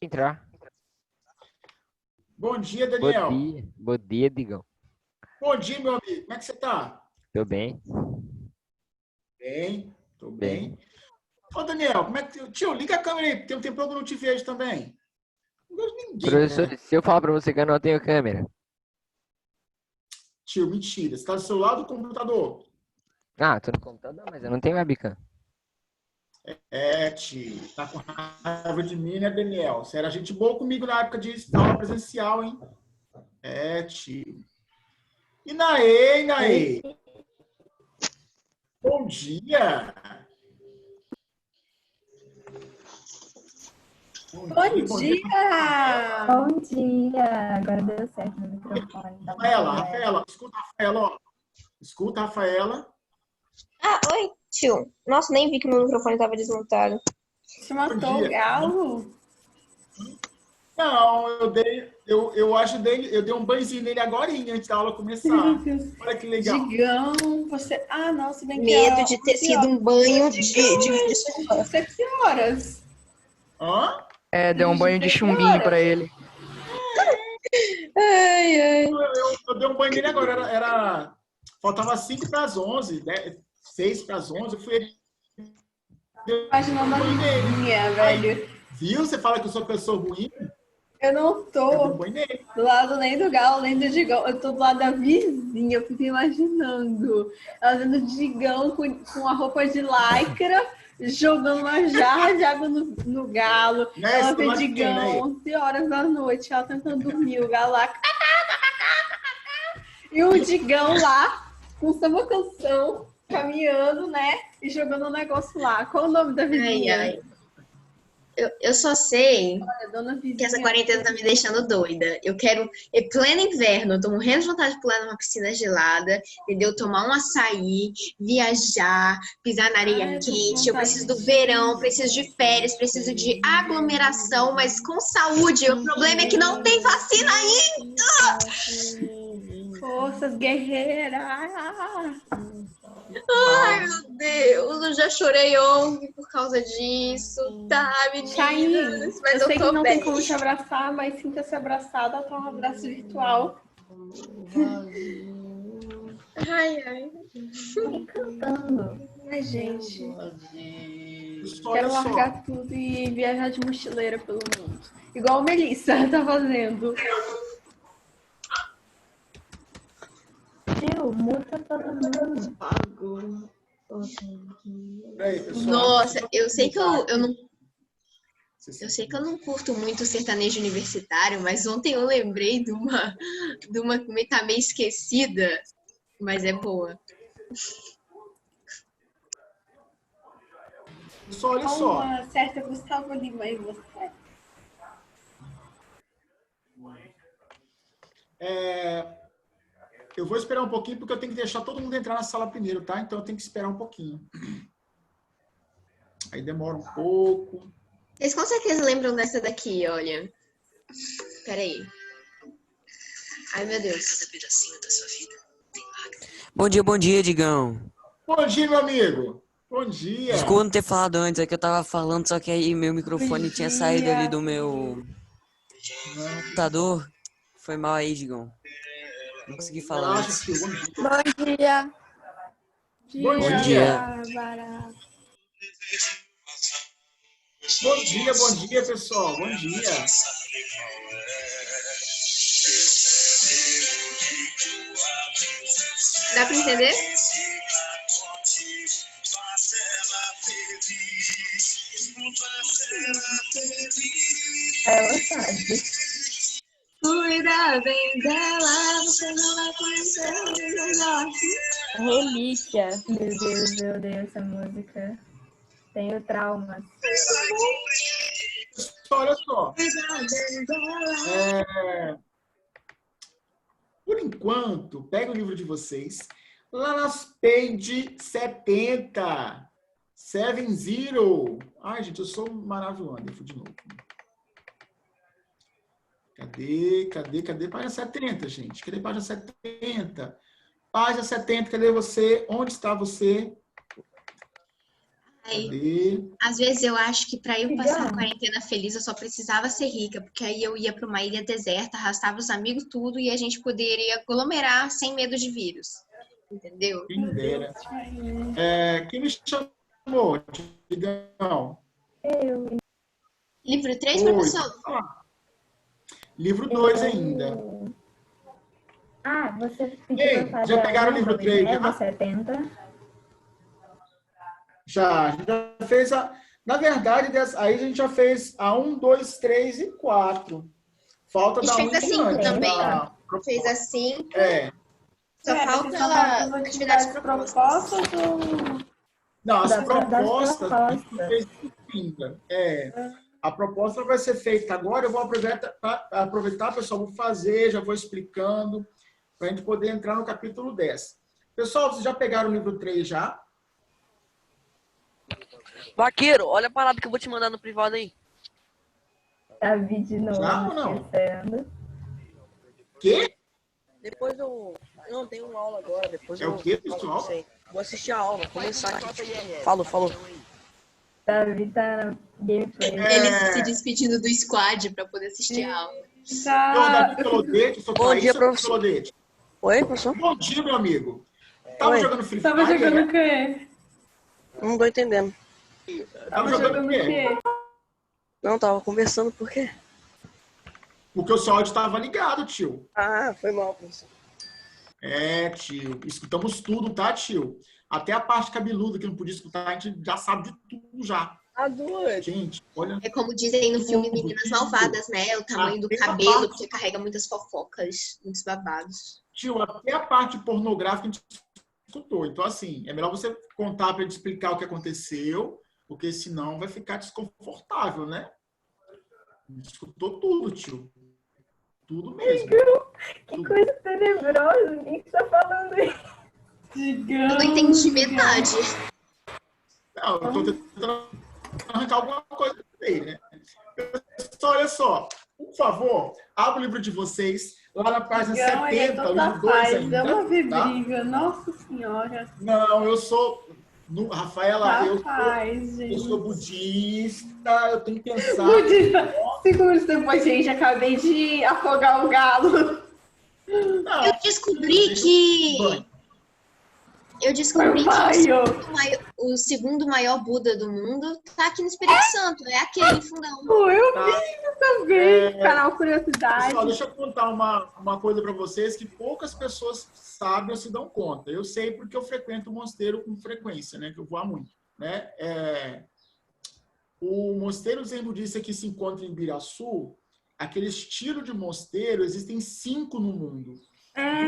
Entrar. Bom dia, Bom Daniel. dia. Bom dia, Digão. Bom dia, meu amigo. Como é que você tá? Tô bem? Bem, tô Bem. bem. Ô, Daniel, como é que... Tio, liga a câmera aí, tem um tempo que eu não te vejo também. Não vejo ninguém, Professor, né? se eu falar pra você que eu não tenho câmera. Tio, mentira. Você tá do celular ou do computador? Ah, tô no computador, mas eu não tenho webcam. É, tio. Tá com raiva de mim, né, Daniel? Você era gente boa comigo na época de aula presencial, hein? É, tio. E Naê, e Oi, Naê? Bom dia. bom Bom dia. dia! Bom dia! Agora deu certo no microfone, tá muito leve. Rafaela, escuta a Rafaela, ó. Escuta a Rafaela. Ah, oi, tio. Nossa, nem vi que meu microfone estava desmontado. Te Bom matou o dia. galo? Não, eu dei um banhozinho nele agora antes da aula Meu começar. Deus. Olha que legal. Digão, você. Ah, não, se bem que Medo é de ter 11 sido horas. um banho Digão, de sopa. você que horas? Hã? É, deu um banho de Que chumbinho pra horas? ele. Ai, ai. Eu dei um banho nele agora. Faltava 5 para as 11, 6 para as 11. Eu fui dei Imaginando um a banho nele. vizinha, Aí, velho. viu? Você fala que eu sou pessoa ruim? Eu não Eu dei um tô banho nele. do lado nem do galo, nem do Digão. Eu tô do lado da vizinha. Eu fico imaginando. Ela vendo o Digão com a roupa de lycra, jogando uma jarra de água no galo. Né? Ela Esse vê lá de quem, Digão né? 11 horas da noite, ela tentando dormir, o galo lá. E o Digão lá, com samba canção, caminhando, né? E jogando um negócio lá. Qual o nome da Ai, vizinha? ai. Eu só sei Olha, dona que essa vizinha. quarentena tá me deixando doida. Eu quero, em pleno inverno, eu tô morrendo de vontade de pular numa piscina gelada, entendeu? Tomar um açaí, viajar, pisar na areia Ai, eu tô com quente. Eu vontade preciso do de verão, preciso de férias, preciso de aglomeração, mas com saúde. O problema é que não tem vacina ainda! Forças guerreiras! Ai, meu Deus, eu já chorei ontem por causa disso, tá, Chain, meninas? Mas eu sei eu que tô não bem. tem como te abraçar, mas sinta-se abraçada, tá um abraço virtual. Ai, ai. Cantando. Ai, gente, Olha quero só. largar tudo e viajar de mochileira pelo mundo. Igual a Melissa tá fazendo. Tio, muta todo mundo. Peraí, pessoal. Nossa, eu sei que eu sei que eu não curto muito sertanejo universitário, mas ontem eu lembrei de uma que tá meio esquecida, mas é boa. Pessoal, olha Com só. uma certa Gustavo Lima e você. Eu vou esperar um pouquinho porque eu tenho que deixar todo mundo entrar na sala primeiro, tá? Então eu tenho que esperar um pouquinho. Aí demora um pouco. Vocês com certeza lembram dessa daqui, olha. Peraí. Ai, meu Deus. Bom dia, Digão. Bom dia, meu amigo. Bom dia. Desculpa não ter falado antes, é que eu tava falando, só que aí meu microfone tinha saído ali do meu computador. Foi mal aí, Digão. Não consegui falar Relaxa, antes. tio. Bom dia. Bom dia! Bom Bom dia. dia. Barato. Bom dia, pessoal. Bom dia. Dá pra entender? Ela sabe. Cuida bem dela, você não vai conhecer o melhor. Relíquia. Meu Deus, eu odeio essa música. Tenho traumas. Olha só. Cuida bem dela. Por enquanto, pega o livro de vocês. Lá nas page 70. 70. Ai, gente, eu sou maravilhoso. Eu fui de novo. Cadê? Página 70, gente. Cadê página 70? Página 70, cadê você? Onde está você? Cadê? Às vezes eu acho que para eu passar a Legal. quarentena feliz eu só precisava ser rica, porque aí eu ia para uma ilha deserta, arrastava os amigos tudo e a gente poderia aglomerar sem medo de vírus. Entendeu? Quem dera. Quem me chamou? Digão. Livro 3, Oi. professor? Livro 2 ainda. Ah, você pediu Ei, pra fazer já pegaram o livro a 3 Eva já? 70? Já fez a... Na verdade, aí a gente já fez a 1, 2, 3 e 4. Falta A gente dar fez um a 5 antes também. da Fez a 5. Só Vocês falta estão falando de atividades propostas. ou... Não, as Das propostas a gente não propostas. fez ainda. A proposta vai ser feita agora. Eu vou aproveitar, pessoal, vou fazer, já vou explicando, para a gente poder entrar no capítulo 10. Pessoal, vocês já pegaram o livro 3 já? Vaqueiro, olha a parada que eu vou te mandar no privado aí. Davi de novo, Já ou não? esquecendo. Quê? Depois eu. Não, tem uma aula agora. Depois É eu. o quê, falo pessoal? pra você. Vou assistir a aula, começar aqui. Falou. Davi tá na gameplay. Ele se despedindo do squad para poder assistir a aula. Eu, Tá... Davi Colodete, sou Bom dia, Thaís, professor. Colodete. Oi, professor? Bom dia, meu amigo. Tava Oi. jogando Free Fire? Tava jogando né? o quê? Não tô entendendo. Tava jogando o quê? Não, tava conversando por quê? Porque o seu áudio estava ligado, tio. Ah, foi mal, professor. Tio. Escutamos tudo, tá, tio? Até a parte cabeluda que não podia escutar, a gente já sabe de tudo já. Ah, doido. Gente, olha. É como dizem no filme Meninas Malvadas, né? O tamanho do cabelo, porque carrega muitas fofocas, muitos babados. Tio, até a parte pornográfica a gente escutou. Então, assim, é melhor você contar para ele explicar o que aconteceu, porque senão vai ficar desconfortável, né? A gente escutou tudo, tio. Tudo mesmo. Que coisa tenebrosa, quem que tá falando aí? Eu não entendi metade. Não, eu tô tentando arrancar alguma coisa dele, né? Então, olha só, por favor, abra o livro de vocês, lá na página Digão, ele é 70, toda livro 2 paz, ainda. é uma Tá? vibriga, nossa senhora. Não, eu sou... Rafaela, Rapaz, eu sou gente. budista, eu tenho que pensar... Budista. 5 minutos depois, gente, acabei de afogar o galo. Não, Eu descobri que o segundo maior Buda do mundo tá aqui no Espírito Santo. É aquele fundão. Eu Tá. vi também, canal Curiosidade. Pessoal, deixa eu contar uma coisa para vocês que poucas pessoas sabem ou se dão conta. Eu sei porque eu frequento o mosteiro com frequência, né? Que eu vou há muito, né? O mosteiro Zen Budista que se encontra em Ibiraçu, aquele estilo de mosteiro, existem 5 no mundo.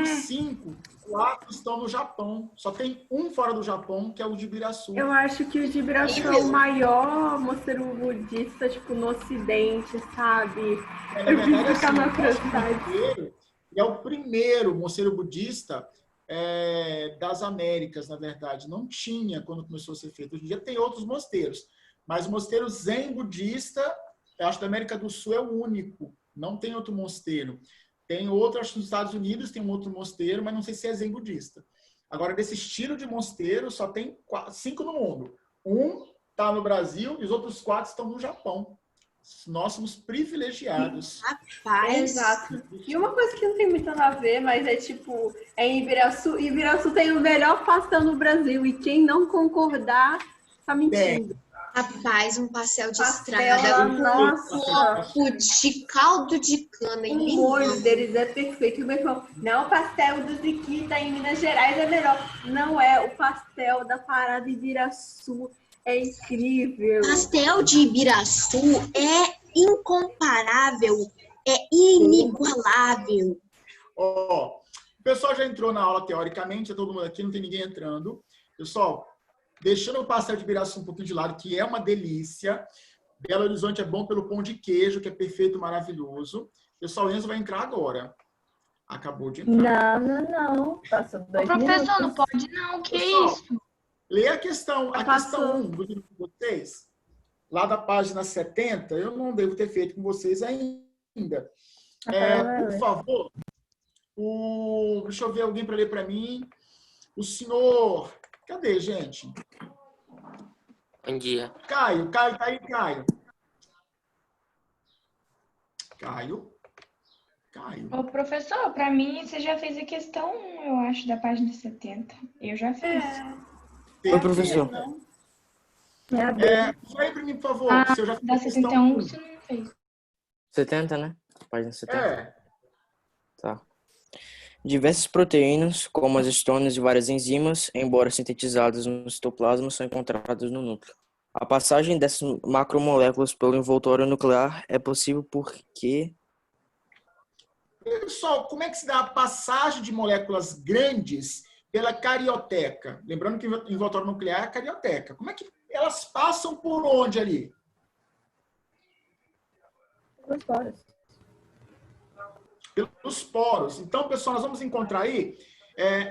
Dos 5, 4 estão no Japão. Só tem um fora do Japão, que é o de Ibiraçu. Eu acho que o de Ibiraçu é o maior mosteiro budista, tipo, no ocidente, sabe? Na Eu verdade, quis ficar assim, na o nosso curiosidade. mosteiro é o primeiro mosteiro budista das Américas, na verdade. Não tinha quando começou a ser feito. Hoje em dia tem outros mosteiros. Mas o mosteiro Zen budista, eu acho que da América do Sul é o único. Não tem outro mosteiro. Tem outro, acho que nos Estados Unidos tem um outro mosteiro, mas não sei se é Zen budista. Agora, desse estilo de mosteiro, só tem 5 no mundo. Um está no Brasil e os outros 4 estão no Japão. Nós somos privilegiados. Rapaz. Exato. E uma coisa que não tem muito a ver, mas é tipo, é em Ibiraçu. Ibiraçu tem o melhor pastel no Brasil. E quem não concordar, tá mentindo. Rapaz, um pastel de Pastel, estrada nossa. com de caldo de cana e O limão. molho deles é perfeito. Não, o pastel do Ziquita em Minas Gerais é melhor. Não é, o pastel da Parada Ibiraçu é incrível. Pastel de Ibiraçu é incomparável, é inigualável. Ó, o pessoal já entrou na aula teoricamente, é todo mundo aqui, não tem ninguém entrando. Pessoal, deixando o pastel de Ibiraçu um pouquinho de lado, que é uma delícia. Belo Horizonte é bom pelo pão de queijo, que é perfeito, maravilhoso. Pessoal, Enzo vai entrar agora. Acabou de entrar. Não. Passou 2 Professor, minutos. não pode não, que Pessoal, isso? lê a questão Passou. 1 do livro de vocês, lá da página 70, eu não devo ter feito com vocês ainda. Por favor, deixa eu ver alguém para ler para mim. O senhor... Cadê, gente? Bom dia. Caio tá aí, Caio. Caio. Ô, professor, para mim você já fez a questão 1, eu acho, da página 70. Eu já fiz. Oi, professor. Só aí para mim, por favor, se eu já fiz Da a questão 71 1. você não fez. 70, né? Página 70. É. Tá. Diversas proteínas, como as histonas e várias enzimas, embora sintetizadas no citoplasma, são encontradas no núcleo. A passagem dessas macromoléculas pelo envoltório nuclear é possível porque... Pessoal, como é que se dá a passagem de moléculas grandes pela carioteca? Lembrando que o envoltório nuclear é a carioteca. Como é que elas passam por onde ali? Pelos poros. Pelos poros. Então, pessoal, nós vamos encontrar aí,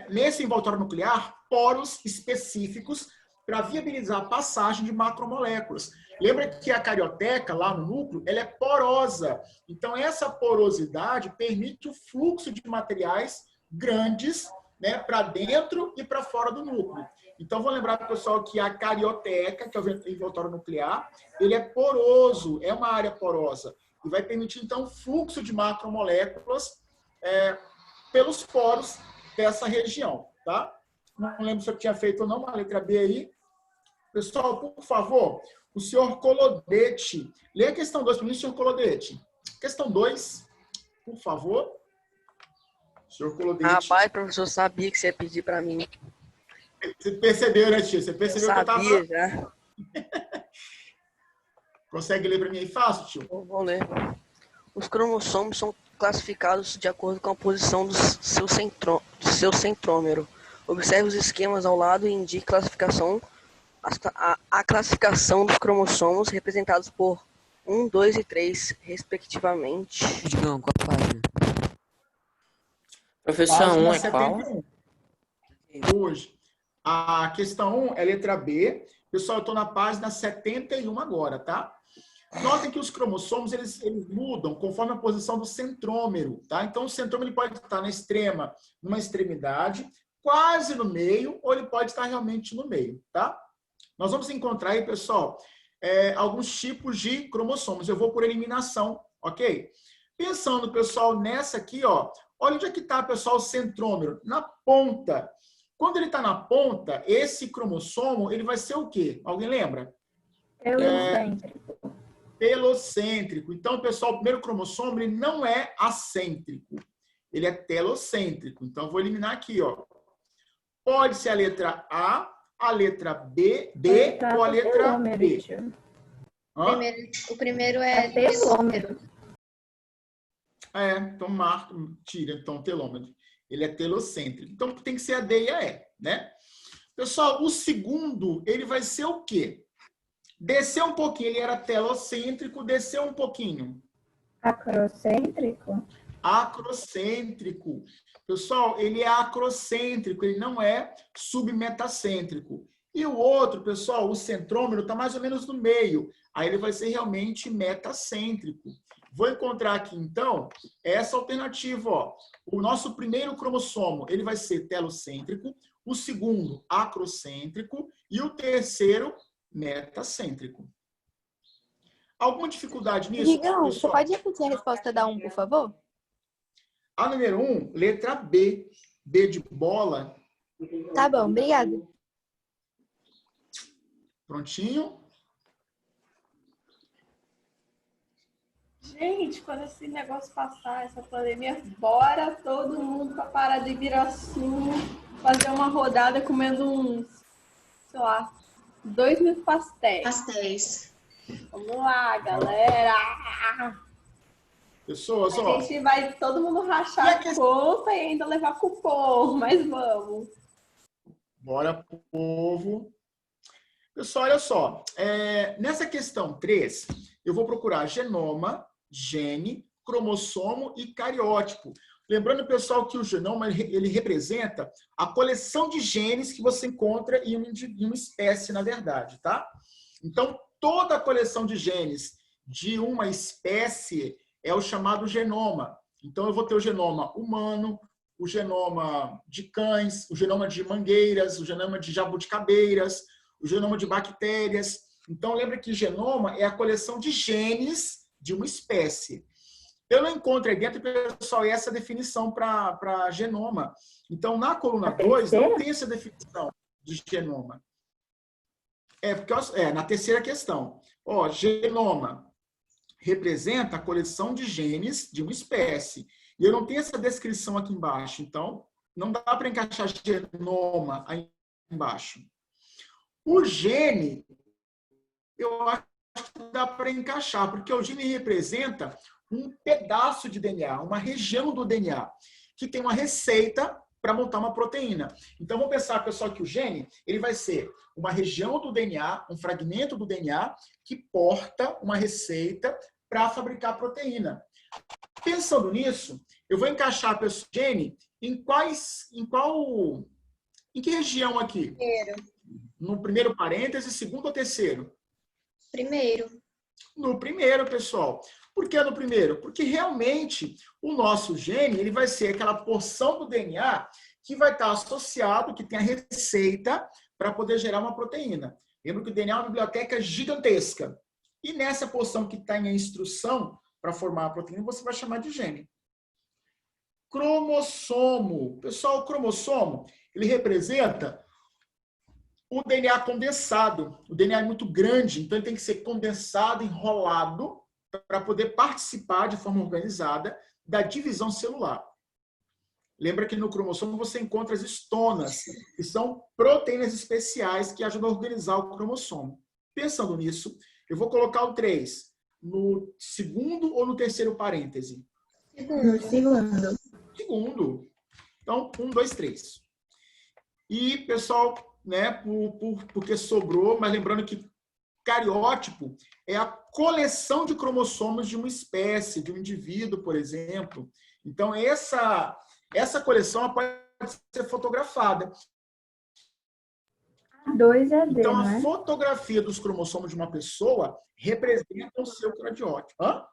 nesse envoltório nuclear, poros específicos para viabilizar a passagem de macromoléculas. Lembra que a carioteca, lá no núcleo, ela é porosa. Então, essa porosidade permite o fluxo de materiais grandes, né, para dentro e para fora do núcleo. Então, vou lembrar para o pessoal que a carioteca, que é o envoltório nuclear, ele é poroso, é uma área porosa. E vai permitir, então, o fluxo de macromoléculas pelos poros dessa região. Tá? Não lembro se eu tinha feito ou não, a letra B aí. Pessoal, por favor, o senhor Colodete. Lê a questão 2 para mim, senhor Colodete. Questão 2, por favor. Senhor Colodete. Rapaz, professor, sabia que você ia pedir para mim. Você percebeu, né, tia? Você percebeu que eu tava... Sabia já. Consegue ler para mim aí fácil, tio? Vou ler. Os cromossomos são classificados de acordo com a posição do seu centrômero. Observe os esquemas ao lado e indique a classificação dos cromossomos representados por 1, 2 e 3, respectivamente. Digão, qual a página? Professor, Página 1 é qual? 71. Hoje. A questão 1 é letra B. Pessoal, eu estou na página 71 agora, tá? Notem que os cromossomos, eles mudam conforme a posição do centrômero, tá? Então, o centrômero ele pode estar numa extremidade, quase no meio, ou ele pode estar realmente no meio, tá? Nós vamos encontrar aí, pessoal, alguns tipos de cromossomos. Eu vou por eliminação, ok? Pensando, pessoal, nessa aqui, ó, olha onde é que está, pessoal, o centrômero. Na ponta. Quando ele está na ponta, esse cromossomo, ele vai ser o quê? Alguém lembra? Telocêntrico. Telocêntrico. Então, pessoal, o primeiro cromossomo, ele não é acêntrico. Ele é telocêntrico. Então, eu vou eliminar aqui, ó. Pode ser a letra a letra B ou a letra B. O primeiro é telômero. Então tira então o telômero. Ele é telocêntrico. Então tem que ser a D e a E, né? Pessoal, o segundo, ele vai ser o quê? Descer um pouquinho, ele era telocêntrico, desceu um pouquinho. Acrocêntrico? Acrocêntrico. Pessoal, ele é acrocêntrico, ele não é submetacêntrico. E o outro, pessoal, o centrômero está mais ou menos no meio. Aí ele vai ser realmente metacêntrico. Vou encontrar aqui, então, essa alternativa. Ó. O nosso primeiro cromossomo, ele vai ser telocêntrico. O segundo, acrocêntrico. E o terceiro, metacêntrico. Alguma dificuldade nisso? Digão, pessoal? você pode repetir a resposta da 1, por favor? A número 1, letra B. B de bola. Tá bom, obrigada. Prontinho? Gente, quando esse negócio passar, essa pandemia, bora todo mundo pra Parada de Ibiraçu fazer uma rodada comendo uns, sei lá, 2.000 pastéis. pastéis. Vamos lá, galera! Pessoas, A ó. gente vai todo mundo rachar a conta e ainda levar cupom, mas vamos. Bora, povo. Pessoal, olha só. Nessa questão 3, eu vou procurar genoma, gene, cromossomo e cariótipo. Lembrando, pessoal, que o genoma ele representa a coleção de genes que você encontra em uma espécie, na verdade, tá? Então, toda a coleção de genes de uma espécie é o chamado genoma. Então, eu vou ter o genoma humano, o genoma de cães, o genoma de mangueiras, o genoma de jabuticabeiras, o genoma de bactérias. Então, lembra que genoma é a coleção de genes de uma espécie. Eu não encontro aí dentro, pessoal, essa definição para genoma. Então, na coluna 2, não tem essa definição de genoma. Porque na terceira questão. Ó, genoma representa a coleção de genes de uma espécie. E eu não tenho essa descrição aqui embaixo. Então, não dá para encaixar genoma aí embaixo. O gene, eu acho que dá para encaixar, porque o gene representa um pedaço de DNA, uma região do DNA, que tem uma receita para montar uma proteína. Então, vamos pensar, pessoal, que o gene ele vai ser uma região do DNA, um fragmento do DNA, que porta uma receita para fabricar a proteína. Pensando nisso, eu vou encaixar o gene em que região aqui? Primeiro. No primeiro parêntese, segundo ou terceiro? Primeiro. No primeiro, pessoal. Por que no primeiro? Porque realmente o nosso gene ele vai ser aquela porção do DNA que vai estar associado, que tem a receita para poder gerar uma proteína. Lembra que o DNA é uma biblioteca gigantesca. E nessa porção que está em instrução para formar a proteína, você vai chamar de gene. Cromossomo. Pessoal, o cromossomo ele representa o DNA condensado. O DNA é muito grande, então ele tem que ser condensado, enrolado, para poder participar de forma organizada da divisão celular. Lembra que no cromossomo você encontra as estonas, que são proteínas especiais que ajudam a organizar o cromossomo. Pensando nisso, eu vou colocar o 3 no segundo ou no terceiro parêntese? No segundo. Segundo. Então, 1, 2, 3. E, pessoal, né, porque sobrou, mas lembrando que cariótipo é a coleção de cromossomos de uma espécie, de um indivíduo, por exemplo. Então, essa coleção pode ser fotografada. A2 é D, então, não a é? fotografia dos cromossomos de uma pessoa representa o seu cariótipo. Hã?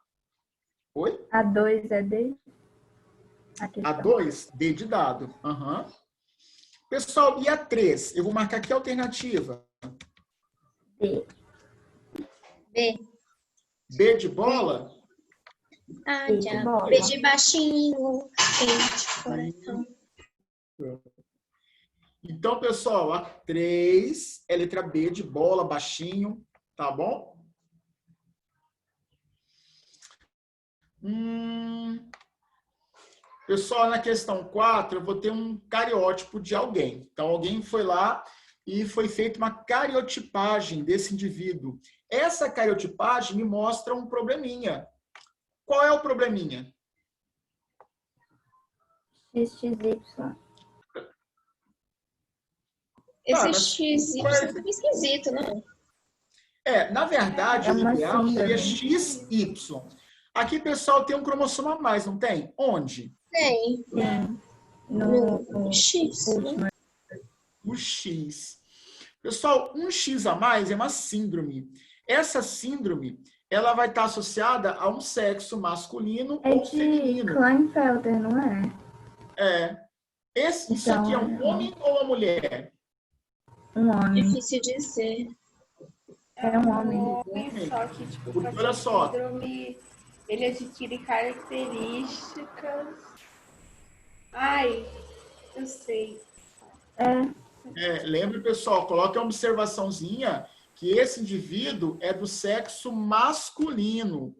Oi? A2 é D? A2, D de dado. Uhum. Pessoal, e a 3? Eu vou marcar aqui a alternativa. D. B. B de bola? Ah, B de já. bola. B de baixinho. Quente, coração. Então, pessoal, a 3 é letra B de bola, baixinho, tá bom? Pessoal, na questão 4, eu vou ter um cariótipo de alguém. Então, alguém foi lá e foi feita uma cariotipagem desse indivíduo. Essa cariotipagem me mostra um probleminha. Qual é o probleminha? XXY. Esse XY é muito esquisito, não? Na verdade, o ideal seria XY. Aqui, pessoal, tem um cromossomo a mais, não tem? Onde? Tem. No X. Né? O X. Pessoal, um X a mais é uma síndrome. Essa síndrome, ela vai estar associada a um sexo masculino ou feminino. É de Klinefelter, não é? Isso aqui é um homem ou uma mulher? Um homem. Difícil de ser. É um homem. Só que, tipo, porque, olha só. Síndrome, ele adquire características. Ai, eu sei. Lembra, pessoal, coloque uma observaçãozinha que esse indivíduo é do sexo masculino.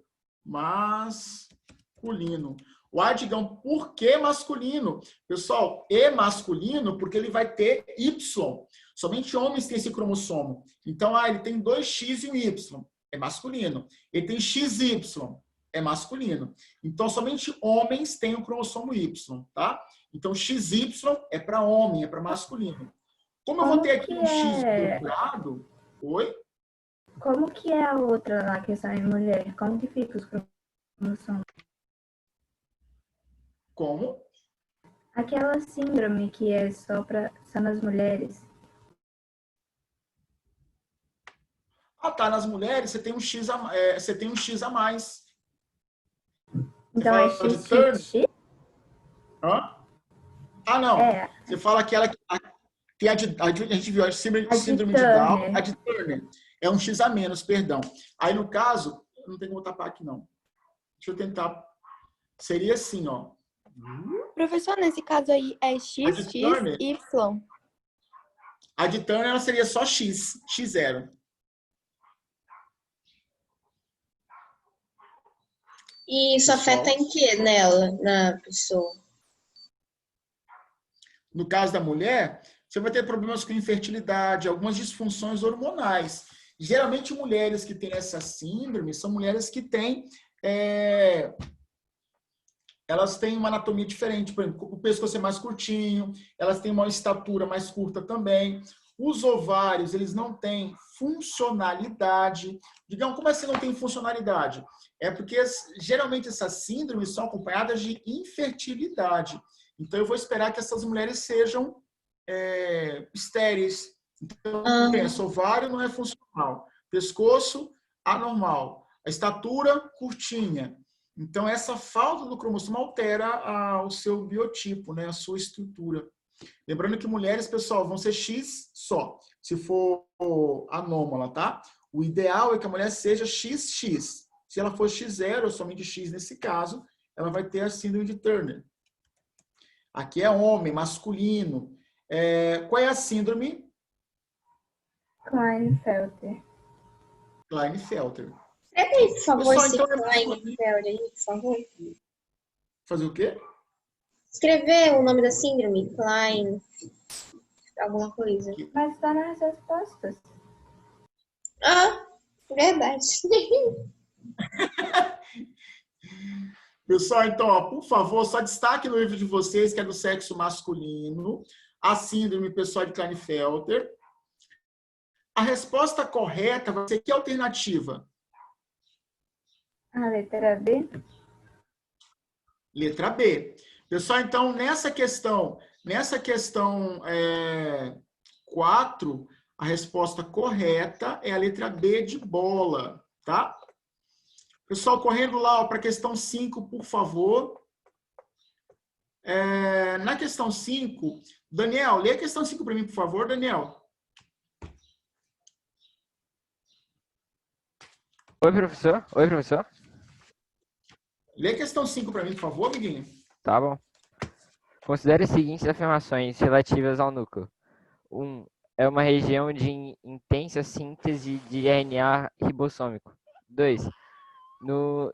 Masculino. O Adigão, por que masculino? Pessoal, é masculino porque ele vai ter Y. Somente homens têm esse cromossomo. Então, ele tem 2X e um Y. É masculino. Ele tem XY. É masculino. Então, somente homens têm o cromossomo Y, tá? Então, XY é para homem, é para masculino. Como eu vou ter aqui um X do lado... Oi? Como que é a outra lá que sai mulher? Como que fica os cromossomos? Como? Aquela síndrome que é só nas mulheres. Tá. Nas mulheres, você tem um X a mais. Então é XXX? Hã? Não. Você fala aquela que a gente viu a síndrome de Down, a de Turner. É um X a menos, perdão. Aí, no caso, não tem como tapar aqui, não. Deixa eu tentar. Seria assim, ó. Professor, nesse caso aí é X, X, Y. A de Turner ela seria só X, X0. E isso afeta em que nela, na pessoa? No caso da mulher, você vai ter problemas com infertilidade, algumas disfunções hormonais. Geralmente, mulheres que têm essa síndrome são mulheres que têm... elas têm uma anatomia diferente. Por exemplo, o pescoço é mais curtinho, elas têm uma estatura mais curta também. Os ovários, eles não têm funcionalidade. Digamos, como assim não tem funcionalidade? É porque, geralmente, essas síndromes são acompanhadas de infertilidade. Então, eu vou esperar que essas mulheres sejam estéreis. Então, pensa, ovário não é funcional. Pescoço, anormal. A estatura, curtinha. Então, essa falta do cromossomo altera o seu biotipo, né? A sua estrutura. Lembrando que mulheres, pessoal, vão ser X só, se for anômala, tá? O ideal é que a mulher seja XX. Se ela for X0, ou somente X nesse caso, ela vai ter a síndrome de Turner. Aqui é homem, masculino. Qual é a síndrome? Klinefelter. Klinefelter. Escreve aí, por favor, Pessoal, esse então, Klinefelter aí, por favor. Fazer o quê? Escrever o nome da síndrome, Klein, alguma coisa. Mas está nas respostas. Ah, verdade. Pessoal, então, ó, por favor, só destaque no livro de vocês, que é do sexo masculino, a síndrome pessoal de Klinefelter. A resposta correta vai ser que alternativa? A letra B. Letra B. Pessoal, então, nessa questão 4, a resposta correta é a letra B de bola, tá? Pessoal, correndo lá para a questão 5, por favor. Na questão 5, Daniel, lê a questão 5 para mim, por favor, Daniel. Oi, professor. Oi, professor. Lê a questão 5 para mim, por favor, amiguinho. Tá bom. Considere as seguintes afirmações relativas ao núcleo. 1. É uma região de intensa síntese de RNA ribossômico. 2. No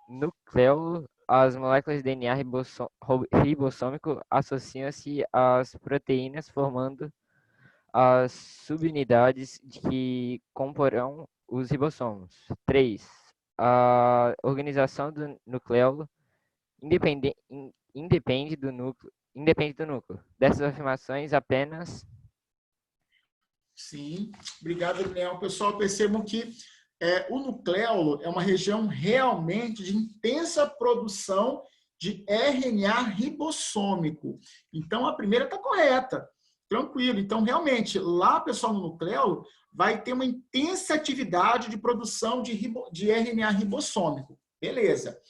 nucleolo, as moléculas de DNA ribossômico associam-se às proteínas, formando as subunidades que comporão os ribossomos. 3. A organização do nucleolo independe do núcleo. Dessas afirmações, apenas... Sim, obrigado, Daniel. Pessoal, percebam que o nucleolo é uma região realmente de intensa produção de RNA ribossômico. Então, a primeira está correta. Tranquilo. Então, realmente, lá, pessoal, no nucleolo, vai ter uma intensa atividade de produção de RNA ribossômico. Beleza.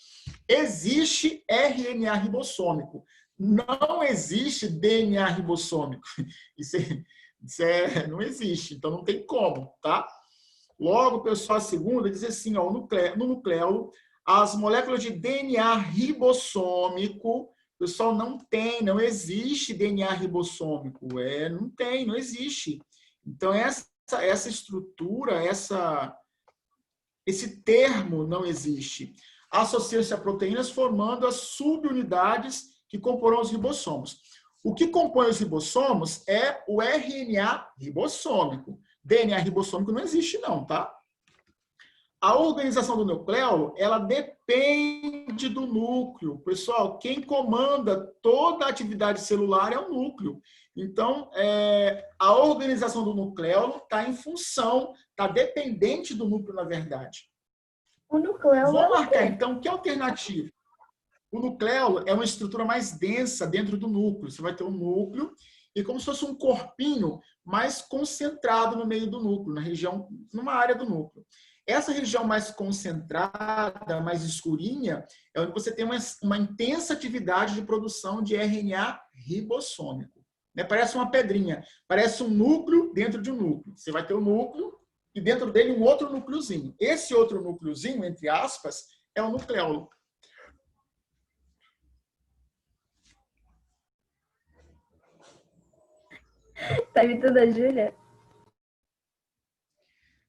Existe RNA ribossômico. Não existe DNA ribossômico. Não existe. Então, não tem como, tá? Logo, pessoal, a segunda diz assim, ó, no nucleolo, as moléculas de DNA ribossômico, pessoal, não existe DNA ribossômico. Não existe. Então, essa estrutura, esse termo não existe. Associam-se a proteínas formando as subunidades que comporão os ribossomos. O que compõe os ribossomos é o RNA ribossômico. DNA ribossômico não existe não, tá? A organização do nucleolo, ela depende do núcleo. Pessoal, quem comanda toda a atividade celular é o núcleo. Então, a organização do nucleolo está em função, está dependente do núcleo, na verdade. O nucleolo Vou marcar, então, que alternativa? O nucleolo é uma estrutura mais densa dentro do núcleo. Você vai ter um núcleo e como se fosse um corpinho mais concentrado no meio do núcleo, numa área do núcleo. Essa região mais concentrada, mais escurinha, é onde você tem uma intensa atividade de produção de RNA ribossômico. Parece uma pedrinha, parece um núcleo dentro de um núcleo. Você vai ter o núcleo e dentro dele um outro núcleozinho. Esse outro núcleozinho, entre aspas, é o nucleolo. Tá imitando a Júlia?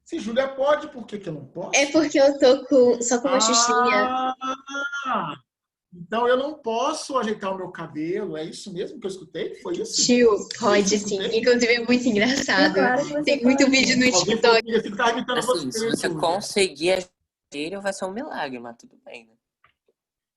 Se Júlia pode, por que eu não posso? É porque eu tô só com uma xuxinha. Então eu não posso ajeitar o meu cabelo. É isso mesmo que eu escutei? Foi isso? Tio, pode sim. Inclusive é muito engraçado. Claro que você Tem muito pode. vídeo no Alguém TikTok. falou que você tá imitando Assim, se você Júlia. conseguir agir, vai ser um milagre, mas tudo bem, né?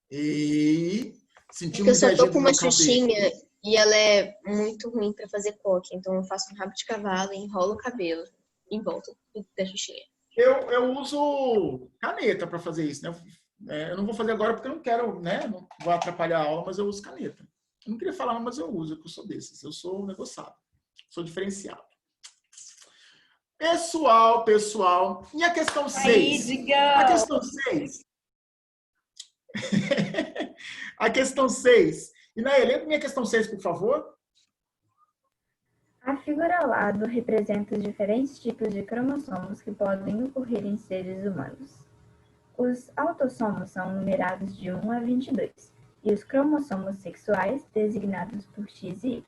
E Porque eu só tô com uma xuxinha e ela é muito ruim pra fazer coque. Então eu faço um rabo de cavalo e enrolo o cabelo em volta da xuxinha. Eu uso caneta para fazer isso, né? Eu não vou fazer agora porque eu não quero, né? Não vou atrapalhar a aula, mas eu uso caneta. Eu não queria falar, mas eu uso, porque eu sou desses. Eu sou negociado. Sou diferenciado. Pessoal. E a questão 6? A questão 6. A questão 6. Inaê, lembra minha questão 6, por favor? A figura ao lado representa os diferentes tipos de cromossomos que podem ocorrer em seres humanos. Os autossomos são numerados de 1 a 22 e os cromossomos sexuais designados por X e Y.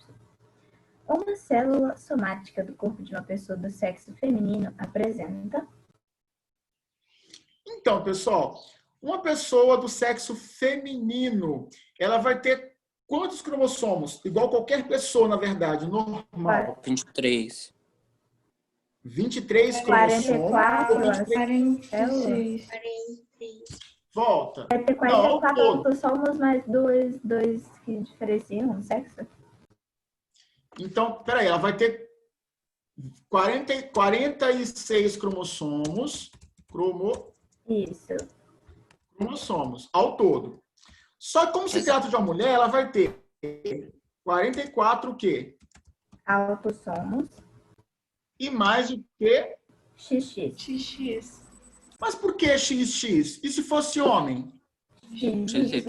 Uma célula somática do corpo de uma pessoa do sexo feminino apresenta... Então, pessoal, uma pessoa do sexo feminino, ela vai ter quantos cromossomos? Igual qualquer pessoa, na verdade, normal. 23. 23 cromossomos. 46. Volta. Vai ter 44 autossomos mais dois que diferenciam o sexo? Então, peraí, ela vai ter 46 cromossomos. Isso. Cromossomos, ao todo. Só que como se trata de uma mulher, ela vai ter 44 o quê? Autossomos. E mais o quê? XX. Mas por que XX? E se fosse homem? XY.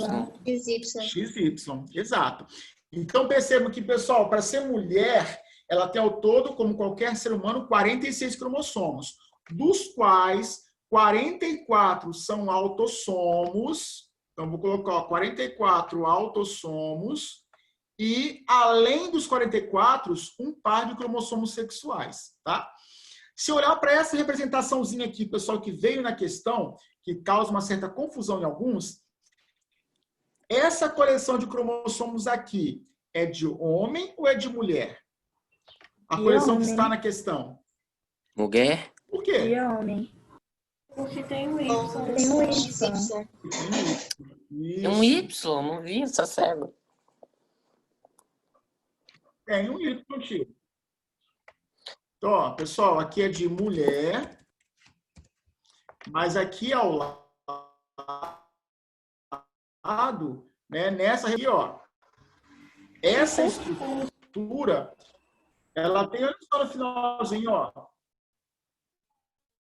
XY, exato. Então percebam que, pessoal, para ser mulher, ela tem ao todo, como qualquer ser humano, 46 cromossomos, dos quais 44 são autossomos. Então, vou colocar 44 autossomos e, além dos 44, um par de cromossomos sexuais, tá? Se olhar para essa representaçãozinha aqui, pessoal, que veio na questão, que causa uma certa confusão em alguns, essa coleção de cromossomos aqui é de homem ou é de mulher? A coleção que está na questão. Mulher? Por quê? De homem. Porque tem um Y. Tem um Y. É um Y, não vi essa cego. Tem um Y, tio. Então, ó, pessoal, aqui é de mulher, mas aqui ao lado, né, nessa aqui, ó, essa estrutura, ela tem, olha só no finalzinho, ó,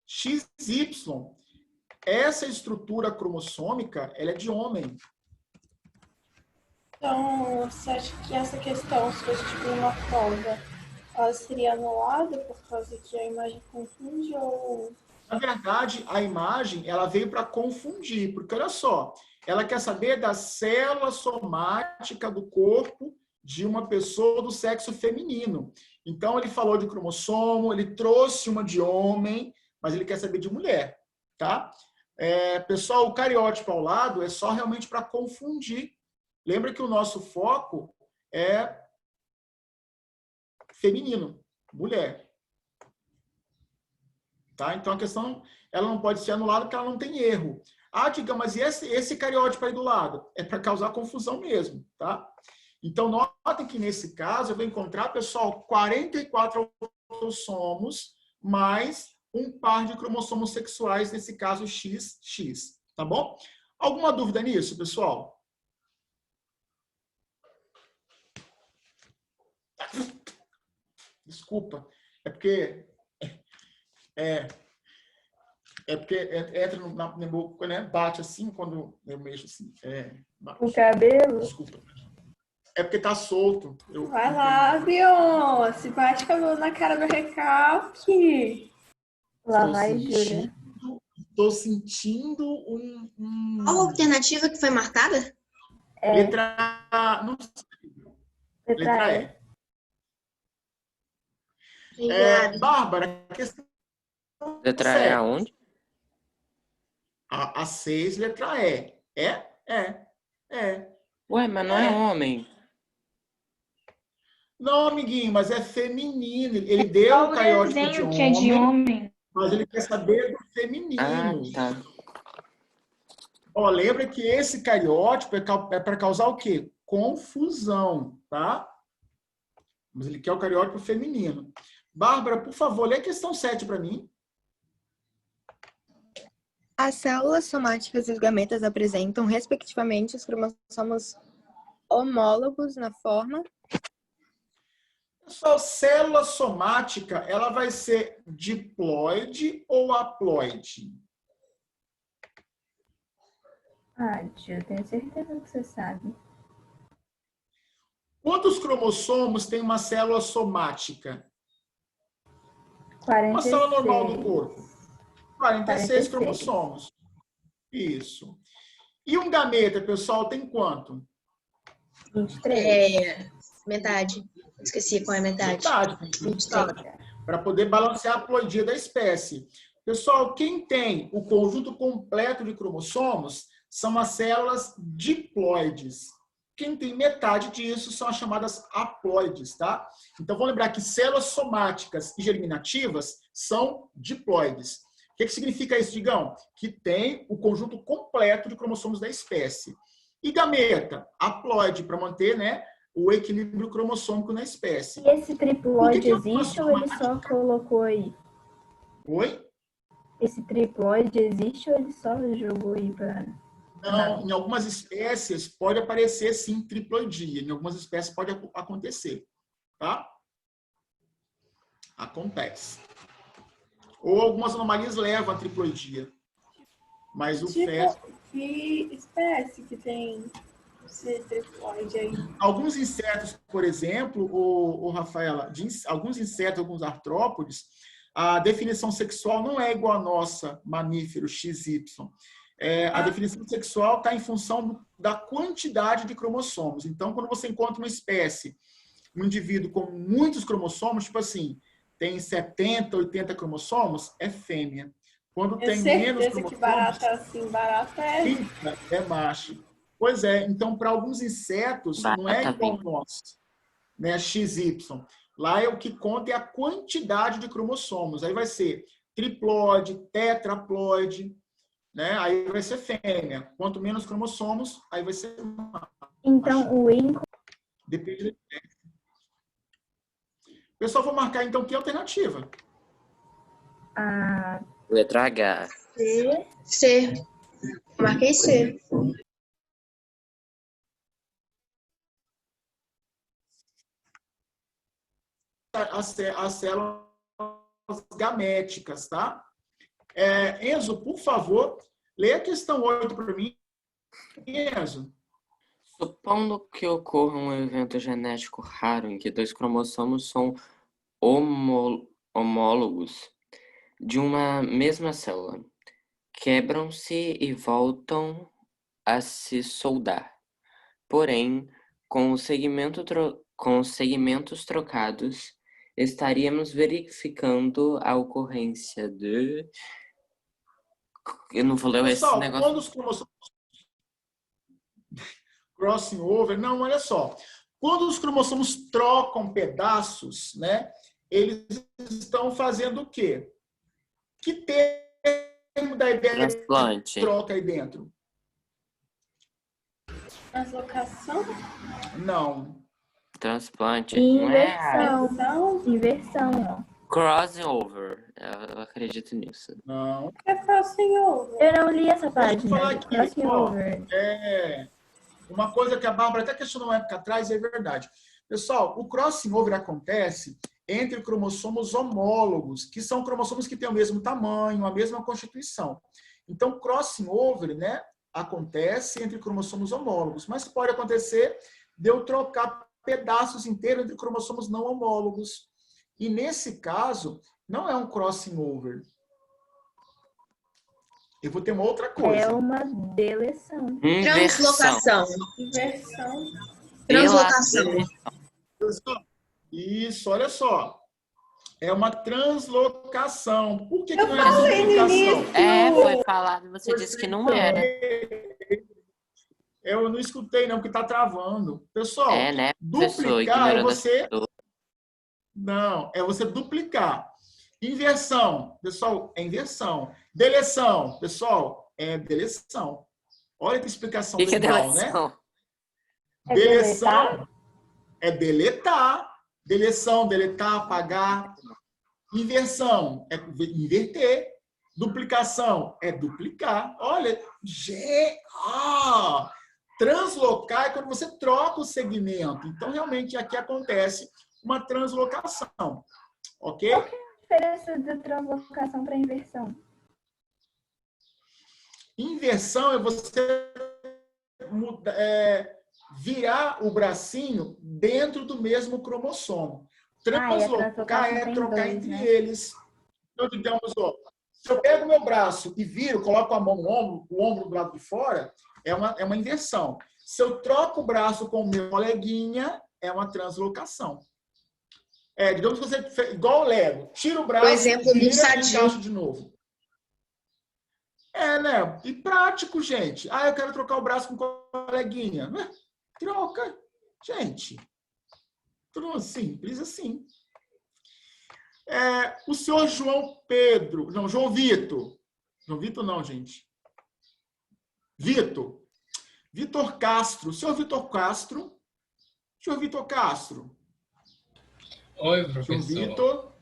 XY. Essa estrutura cromossômica, ela é de homem. Então, você acha que essa questão, se fosse tipo uma prova, ela seria anulada por causa que a imagem confunde ou... Na verdade, a imagem, ela veio para confundir, porque olha só, ela quer saber da célula somática do corpo de uma pessoa do sexo feminino. Então, ele falou de cromossomo, ele trouxe uma de homem, mas ele quer saber de mulher, tá? Pessoal, o cariótipo ao lado é só realmente para confundir. Lembra que o nosso foco é feminino, mulher. Tá? Então, a questão ela não pode ser anulada porque ela não tem erro. Ah, diga, mas e esse cariótipo aí do lado? É para causar confusão mesmo, tá? Então, notem que nesse caso eu vou encontrar, pessoal, 44 autossomos mais um par de cromossomos sexuais, nesse caso XX, tá bom? Alguma dúvida nisso, pessoal? Desculpa, é porque entra na minha boca, né? Bate assim quando eu mexo assim. O cabelo? Desculpa. É porque tá solto. Vai lá, Beyoncé, bate cabelo na cara do recalque. Lá vai, Júlia. Estou sentindo Qual a alternativa que foi marcada? Letra A. Não sei. Letra E. Obrigada. Bárbara, a questão Letra E aonde? A 6, letra E. É. Ué, mas não é homem. Não, amiguinho, mas é feminino. Ele deu Só o o cariótipo desenho que é de homem. mas ele quer saber do feminino. Tá. Ó, lembra que esse cariótipo é para causar o quê? Confusão, tá? Mas ele quer o cariótipo feminino. Bárbara, por favor, lê a questão 7 para mim. As células somáticas dos gametas apresentam, respectivamente, os cromossomos homólogos na forma. Pessoal, célula somática, ela vai ser diploide ou haploide? Ju, tenho certeza que você sabe. Quantos cromossomos tem uma célula somática? 46. Uma célula normal do corpo. 46 46. cromossomos. Isso. E um gameta, pessoal, tem quanto? 23. Metade. Esqueci qual é a metade. Metade. Para poder balancear a haploidia da espécie. Pessoal, quem tem o conjunto completo de cromossomos são as células diploides. Quem tem metade disso são as chamadas haploides, tá? Então, vamos lembrar que células somáticas e germinativas são diploides. O que significa isso, Digão? Que tem o conjunto completo de cromossomos da espécie. E gameta? Haploide, para manter, né, o equilíbrio cromossômico na espécie. E esse triploide existe ou ele só colocou aí? Oi? Esse triploide existe ou ele só jogou aí para... Não, em algumas espécies pode aparecer, sim, triploidia. Em algumas espécies pode acontecer, tá? Acontece. Ou algumas anomalias levam a triploidia. Mas o feto... Que espécie que tem esse triploide aí? Alguns insetos, por exemplo, Rafaela, alguns insetos, alguns artrópodes, a definição sexual não é igual à nossa, mamífero, XY. A definição sexual está em função da quantidade de cromossomos. Então, quando você encontra uma espécie, um indivíduo com muitos cromossomos, tipo assim, tem 70, 80 cromossomos, é fêmea. Quando tem menos cromossomos... que barata assim, barata é macho. Pois é, então, para alguns insetos, não é igual ao nosso, né, XY. Lá é o que conta é a quantidade de cromossomos. Aí vai ser triploide, tetraploide, né? Aí vai ser fêmea. Quanto menos cromossomos, aí vai ser macho. Então, o INCO... Depende da espécie. Pessoal, vou marcar, então, que alternativa? Letra H. C. Marquei C. As células gaméticas, tá? Enzo, por favor, lê a questão 8 para mim. Enzo. Supondo que ocorra um evento genético raro em que dois cromossomos são homólogos de uma mesma célula, quebram-se e voltam a se soldar. Porém, com os segmentos trocados, estaríamos verificando a ocorrência de... Eu não vou ler esse negócio. Quando os cromossomos... Crossing over... Não, olha só. Quando os cromossomos trocam pedaços, né, eles estão fazendo o quê? Que termo da ideia transplante. De troca aí dentro? Translocação? Não. Transplante. Inversão. Inversão. Crossover. Eu acredito nisso. Não. É crossing over. Eu não li essa página. Deixa eu falar aqui. Crossing over. Uma coisa que a Bárbara até questionou uma época atrás, é verdade. Pessoal, o crossing over acontece entre cromossomos homólogos, que são cromossomos que têm o mesmo tamanho, a mesma constituição. Então, crossing over, né, acontece entre cromossomos homólogos, mas pode acontecer de eu trocar pedaços inteiros entre cromossomos não homólogos. E nesse caso, não é um crossing over, eu vou ter uma outra É coisa. uma deleção. Translocação. Inversão. Translocação. Isso, olha só. É uma translocação. Por que Eu não é falei no duplicação? Foi falado, você disse que não era. Eu não escutei, não, porque está travando. Pessoal, Né, professor? duplicar é Ignorando as você... pessoas. Não, é você duplicar. Inversão, pessoal, é inversão. Deleção, pessoal, é deleção. Olha que explicação O que é legal, né? deleção? Deleção é deletar. Deleção, deletar, apagar. Inversão é inverter. Duplicação é duplicar. Olha, translocar é quando você troca o segmento. Então, realmente, aqui acontece uma translocação. Ok? Qual que é a diferença da translocação para inversão? Inversão é você virar o bracinho dentro do mesmo cromossomo. Translocar é trocar entre eles. Então, digamos, se eu pego meu braço e viro, coloco a mão no ombro, o ombro do lado de fora, é uma inversão. Se eu troco o braço com o meu coleguinha, é uma translocação. Digamos que você fez igual o Lego. Tira o braço, exemplo vira do e sadio. encaixa de novo. Né? E prático, gente. Eu quero trocar o braço com o coleguinha. Troca. Gente. Tudo simples assim. O senhor João Pedro. Não, João Vitor. João Vitor não, gente. Vitor. Vitor Castro. Senhor Vitor Castro. Senhor Vitor Castro. Oi, professor. Senhor Vitor.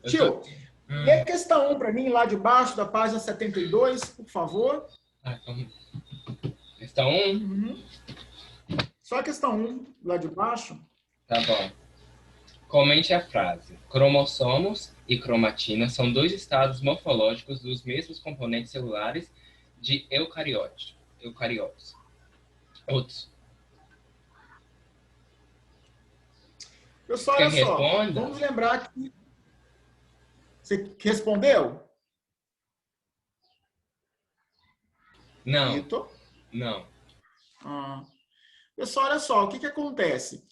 Tio, lê a questão 1 para mim, lá de baixo, da página 72, por favor. Então, questão 1? Só a questão 1, lá de baixo. Tá bom. Comente a frase. Cromossomos e cromatina são dois estados morfológicos dos mesmos componentes celulares de eucariotes. Outros. Pessoal, olha só. Vamos lembrar que... Você respondeu? Não. Vitor? Não. Pessoal, olha só. O que acontece?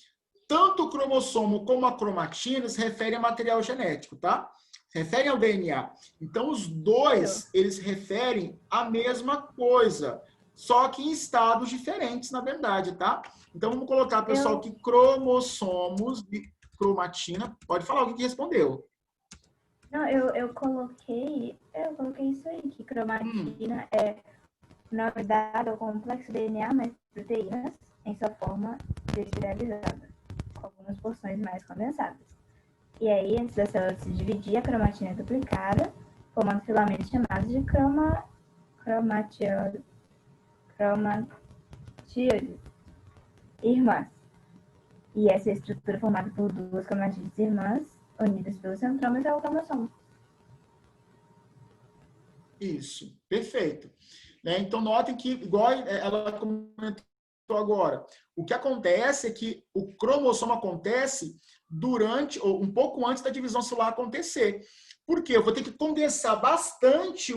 Tanto o cromossomo como a cromatina se referem a material genético, tá? Se referem ao DNA. Então, os dois, eles referem à mesma coisa, só que em estados diferentes, na verdade, tá? Então, vamos colocar, pessoal, que cromossomos e cromatina... Pode falar o que respondeu. Não, eu coloquei isso aí, que cromatina é o nome dado ao complexo DNA mais proteínas em sua forma desespiralizada, com algumas porções mais condensadas. E aí, antes da célula se dividir, a cromatina é duplicada, formando filamentos chamados de cromatíodes irmãs. E essa estrutura formada por duas cromatídeos irmãs, unidas pelo centrômero, é o cromossomo. Isso, perfeito. Então, notem que, igual ela comentou agora, o que acontece é que o cromossomo acontece durante, ou um pouco antes da divisão celular acontecer. Por quê? Eu vou ter que condensar bastante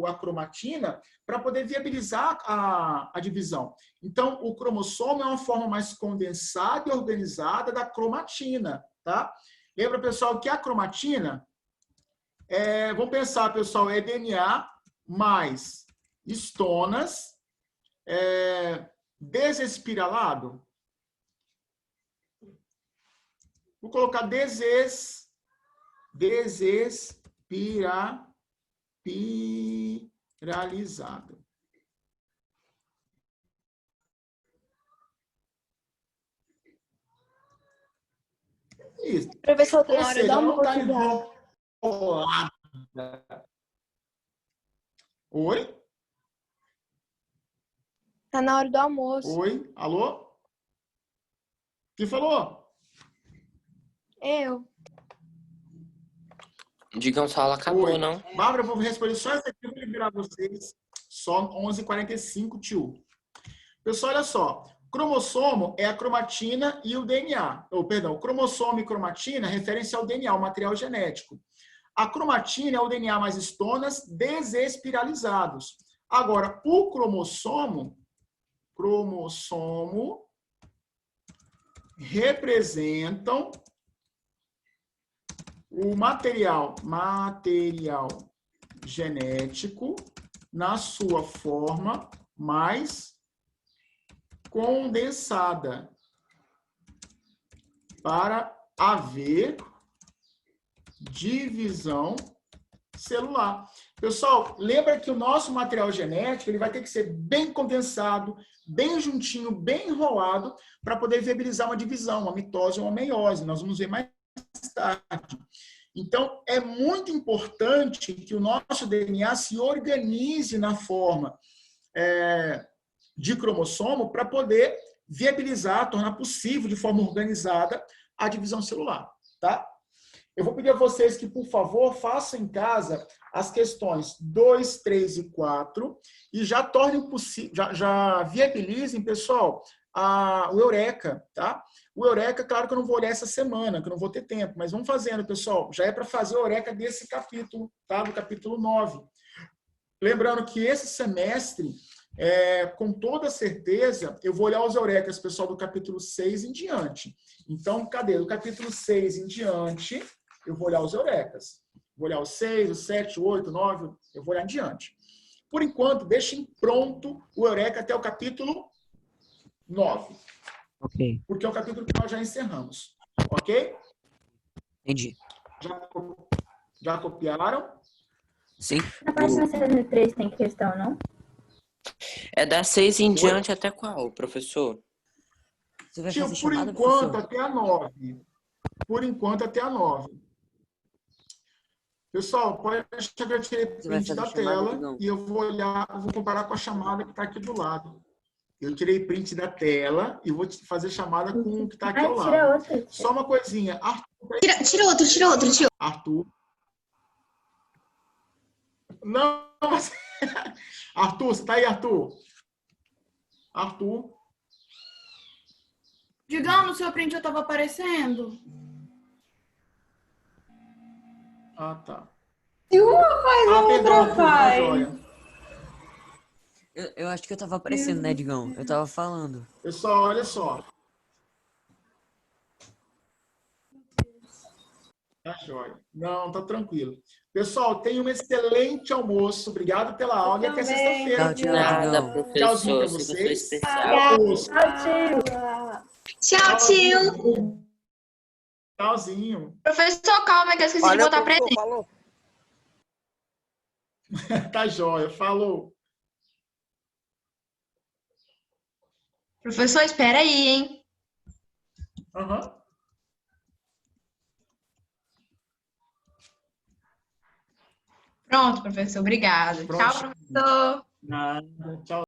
a cromatina para poder viabilizar a divisão. Então, o cromossomo é uma forma mais condensada e organizada da cromatina, tá? Lembra, pessoal, que a cromatina, vamos pensar, pessoal, é DNA mais estonas, desespiralado. Vou colocar desespiralizado. Isso. Professor, tá na Ou hora seja, do ela não está almoço. enrolada. Oi? Tá na hora do almoço. Oi? Alô? Quem falou? Eu. Digam só, ela acabou, Oi. não? Bárbara, eu vou responder só essa aqui, eu vou liberar vocês. Só 11h45, tio. Pessoal, olha só. Cromossomo é a cromatina e o DNA. O cromossomo e cromatina referem-se ao DNA, o material genético. A cromatina é o DNA mais estonas desespiralizados. Agora, o cromossomo representam o material genético na sua forma mais condensada para haver divisão celular. Pessoal, lembra que o nosso material genético ele vai ter que ser bem condensado, bem juntinho, bem enrolado, para poder viabilizar uma divisão, uma mitose ou uma meiose. Nós vamos ver mais tarde. Então, é muito importante que o nosso DNA se organize na forma de cromossomo para poder viabilizar, tornar possível, de forma organizada, a divisão celular, tá? Eu vou pedir a vocês que, por favor, façam em casa as questões 2, 3 e 4 e já tornem possível, já viabilizem, pessoal, o Eureka, tá? O Eureka, claro que eu não vou olhar essa semana, que eu não vou ter tempo, mas vamos fazendo, pessoal. Já é para fazer o Eureka desse capítulo, tá? Do capítulo 9. Lembrando que esse semestre, com toda certeza, eu vou olhar os Eurecas, pessoal, do capítulo 6 em diante. Então, cadê? Do capítulo 6 em diante, eu vou olhar os Eurecas. Vou olhar o 6, o 7, o 8, o 9, eu vou olhar em diante. Por enquanto, deixem pronto o Eureka até o capítulo 9. Ok. Porque é o capítulo que nós já encerramos. Ok? Entendi. Já copiaram? Sim. Na página 73 tem questão, não? É da 6 em diante até qual, professor? Você vai Tio, fazer por chamada, enquanto, professor? até a 9. Por enquanto, até a 9. Pessoal, pode achar que eu tirei Você vai print fazer da chamada, tela Digão? e eu vou olhar, eu vou comparar com a chamada que está aqui do lado. Eu tirei print da tela e vou fazer chamada com o que está aqui ao lado. Tira outra. Só uma coisinha. Arthur, Tira outro, tio. Arthur. Não, mas... Arthur, você está aí, Arthur? Arthur. Digão, no seu print eu estava aparecendo. Ah, tá. Se uma faz, a outra Arthur, tá faz. joia. Eu acho que eu tava aparecendo, né, Digão? Eu tava falando. Pessoal, olha só. Tá joia. Não, tá tranquilo. Pessoal, tenham um excelente almoço. Obrigado pela aula e até sexta-feira. Tchau, Nada, Tchauzinho pra professor. Você foi vocês. especial. Tchau, tio. Tchauzinho. Professor, calma que eu esqueci de Valeu, botar professor, presente. falou. Tá joia. Falou. Professor, espera aí, hein? Aham. Pronto, professor. Obrigada. Pronto. Tchau, professor. Nada. Tchau.